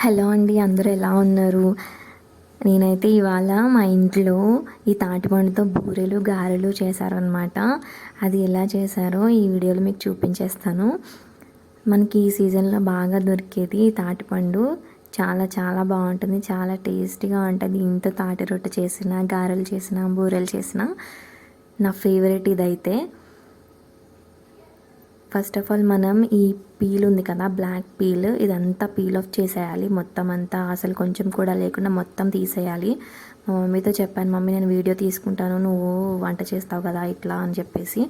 Hello అండి, అందరూ ఎలా ఉన్నారు? నేనైతే ఇవాళ మా ఇంట్లో ఈ తాటిపండుతో బూరెలు గారెలు చేశారనమాట. అది ఎలా చేశారో ఈ వీడియోలో మీకు చూపించేస్తాను. మనకి ఈ సీజన్లో బాగా దొరికేది ఈ తాటిపండు. చాలా చాలా బాగుంటుంది, చాలా టేస్టీగా ఉంటుంది. ఇంత తాటి రొట్టె చేసిన, గారెలు చేసిన, బూరెలు చేసిన నా ఫేవరెట్ ఇదైతే. ఫస్ట్ ఆఫ్ ఆల్ మనం ఈ పీల్ ఉంది కదా, బ్లాక్ పీల్, ఇదంతా పీల్ ఆఫ్ చేసేయాలి. మొత్తం అంతా అసలు కొంచెం కూడా లేకుండా మొత్తం తీసేయాలి. మా మమ్మీతో చెప్పాను, మమ్మీ నేను వీడియో తీసుకుంటాను, నువ్వు వంట చేస్తావు కదా ఇట్లా అని చెప్పేసి.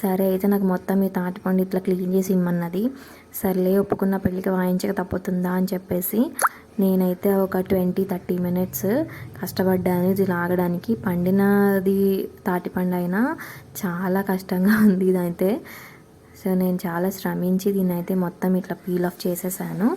సరే అయితే నాకు మొత్తం ఈ తాటిపండు ఇట్లా క్లీన్ చేసి ఇమ్మన్నది. సర్లే ఒప్పుకున్న, పెళ్ళికి వాయించక తప్పుతుందా అని చెప్పేసి నేనైతే ఒక 20-30 మినిట్స్ కష్టపడ్డాను ఇది లాగడానికి. పండినది తాటిపండు అయినా చాలా కష్టంగా ఉంది ఇదైతే. సో నేను చాలా శ్రమించి దీన్ని అయితే మొత్తం ఇట్లా పీల్ ఆఫ్ చేసేసాను.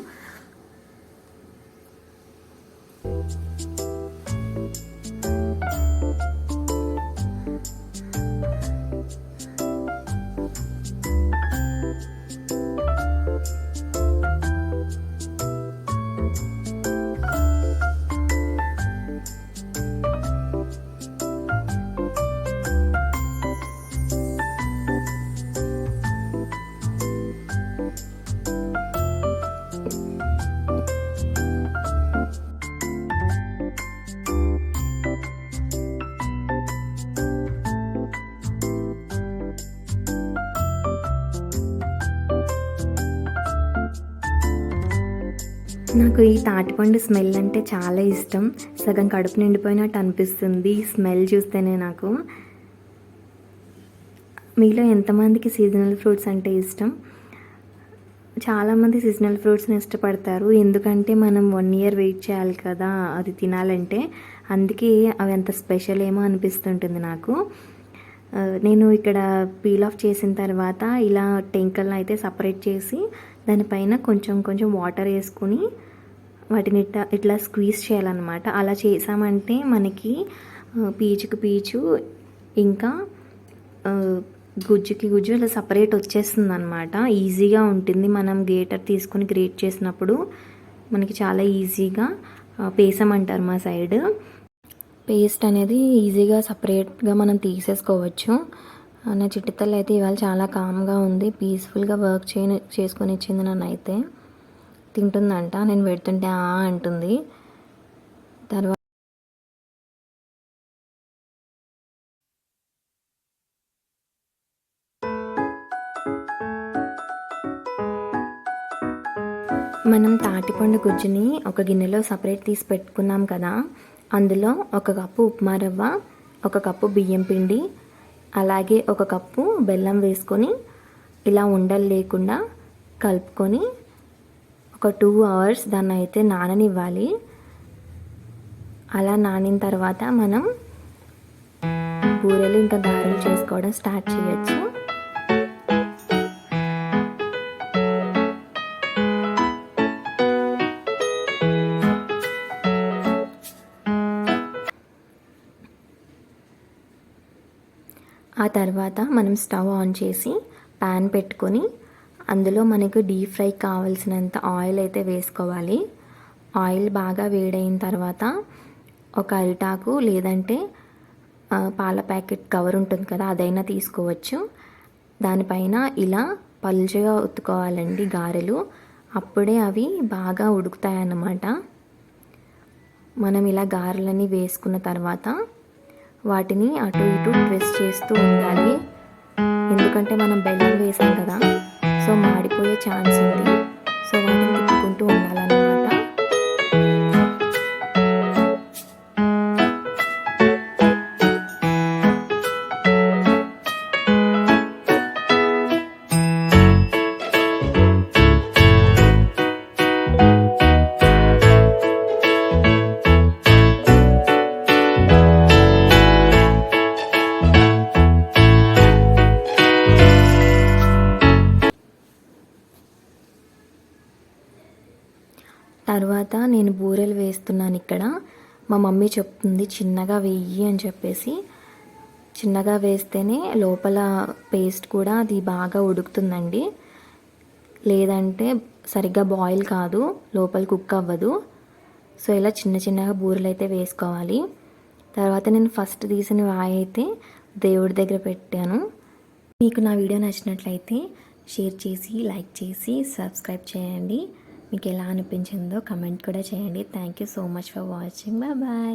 నాకు ఈ తాటిపండు స్మెల్ అంటే చాలా ఇష్టం. సగం కడుపు నిండిపోయినట్టు అనిపిస్తుంది స్మెల్ చూస్తేనే నాకు. మీలో ఎంతమందికి సీజనల్ ఫ్రూట్స్ అంటే ఇష్టం? చాలామంది సీజనల్ ఫ్రూట్స్ని ఇష్టపడతారు, ఎందుకంటే మనం 1 year వెయిట్ చేయాలి కదా అది తినాలంటే. అందుకే అవి అంత స్పెషల్ ఏమో అనిపిస్తుంటుంది నాకు. నేను ఇక్కడ పీల్ ఆఫ్ చేసిన తర్వాత ఇలా టెంకల్ని అయితే సపరేట్ చేసి దానిపైన కొంచెం కొంచెం వాటర్ వేసుకుని వాటిని ఇట్లా స్క్వీజ్ చేయాలన్నమాట. అలా చేసామంటే మనకి పీచుకి పీచు ఇంకా గుజ్జుకి గుజ్జు ఇలా సపరేట్ వచ్చేస్తుంది అనమాట. ఈజీగా ఉంటుంది. మనం గ్రేటర్ తీసుకుని గ్రేట్ చేసినప్పుడు మనకి చాలా ఈజీగా పేసం అంటారు మా సైడ్. పేస్ట్ అనేది ఈజీగా సపరేట్గా మనం తీసేసుకోవచ్చు. నా చిట్టితల్లి అయితే ఇవాళ చాలా కామ్గా ఉంది, పీస్ఫుల్గా వర్క్ చేసుకొని ఇచ్చింది నన్ను అయితే. తింటుందంట, నేను పెడుతుంటే అంటుంది. తర్వాత మనం తాటిపండు గుజ్జుని ఒక గిన్నెలో సపరేట్ తీసి పెట్టుకున్నాం కదా, అందులో 1 కప్పు ఉప్మా రవ్వ, 1 కప్పు బియ్యం పిండి, అలాగే 1 కప్పు బెల్లం వేసుకొని ఇలా ఉండలు లేకుండా కలుపుకొని ఒక 2 hours దాన్ని అయితే నాననివ్వాలి. అలా నానిన తర్వాత మనం బూరెలు ఇంకా గారెలు చేసుకోవడం స్టార్ట్ చేయొచ్చు. ఆ తర్వాత మనం స్టవ్ ఆన్ చేసి ప్యాన్ పెట్టుకొని అందులో మనకు డీప్ ఫ్రై కావాల్సినంత ఆయిల్ అయితే వేసుకోవాలి. ఆయిల్ బాగా వేడైన తర్వాత ఒక అరిటాకు లేదంటే పాల ప్యాకెట్ కవర్ ఉంటుంది కదా, అదైనా తీసుకోవచ్చు. దానిపైన ఇలా పల్చగా ఉత్తుకోవాలండి గారెలు, అప్పుడే అవి బాగా ఉడుకుతాయన్నమాట. మనం ఇలా గారెలన్నీ వేసుకున్న తర్వాత వాటిని అటు ఇటు ట్విస్ట్ చేస్తూ ఉండాలి, ఎందుకంటే మనం బెల్లం వేసాం కదా, సో మాడిపోయే ఛాన్స్ ఉంది. సో వాటిని తిప్పుకుంటూ ఉండాలన్నమాట. తర్వాత నేను బూరెలు వేస్తున్నాను ఇక్కడ. మా మమ్మీ చెప్తుంది చిన్నగా వేయి అని చెప్పేసి. చిన్నగా వేస్తేనే లోపల పేస్ట్ కూడా అది బాగా ఉడుకుతుందండి. లేదంటే సరిగ్గా బాయిల్ కాదు, లోపల కుక్ అవ్వదు. సో ఇలా చిన్న చిన్నగా బూరెలు అయితే వేసుకోవాలి. తర్వాత నేను ఫస్ట్ తీసిన వాయి అయితే దేవుడి దగ్గర పెట్టాను. మీకు నా వీడియో నచ్చినట్లయితే షేర్ చేసి, లైక్ చేసి, సబ్స్క్రైబ్ చేయండి. మీకు ఎలా అనిపించిందో కమెంట్ కూడా చేయండి. Thank you so much for watching. Bye bye.